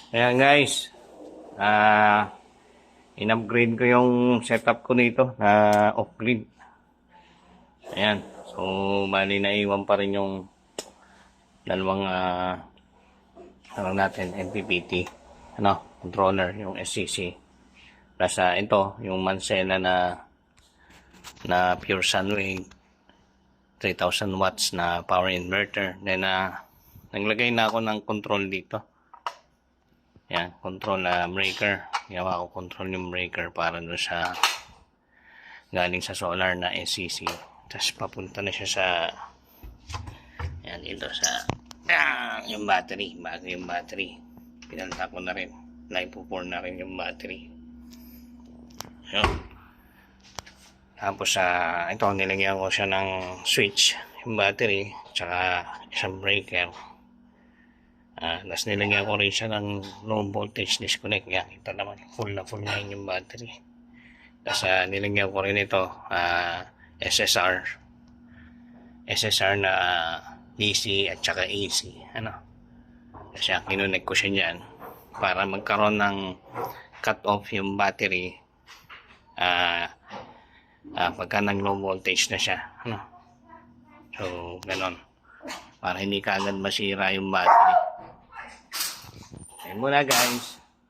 Ayan guys, in-upgrade ko yung setup ko nito na off-grid. Ayan, so bali naiwan pa rin yung dalawang ano natin, MPPT, controller, yung SCC. Plus ito, yung Mancela na pure Sunwave 3000 watts na power inverter. Then naglagay na ako ng control dito. Yan, control breaker. Gawa ko control yung breaker para doon sa galing sa solar na SCC. Tapos papunta na siya sa yan dito sa yung battery. Bago yung battery. Pinalta ko na rin. Naipo-pour na rin yung battery. Yun. Tapos ito nilagyan ko siya ng switch. Yung battery. Tsaka isang breaker. Tapos nilagyan ko rin siya ng low voltage disconnect. Yan, ito naman, full na yung battery. Tapos nilagyan ko rin ito, SSR na DC at saka AC. Kasi kinunik ko siya dyan para magkaroon ng cut off yung battery pagka nag low voltage na siya. So, ganon. Para hindi kaagad masira yung battery. Ayun muna guys.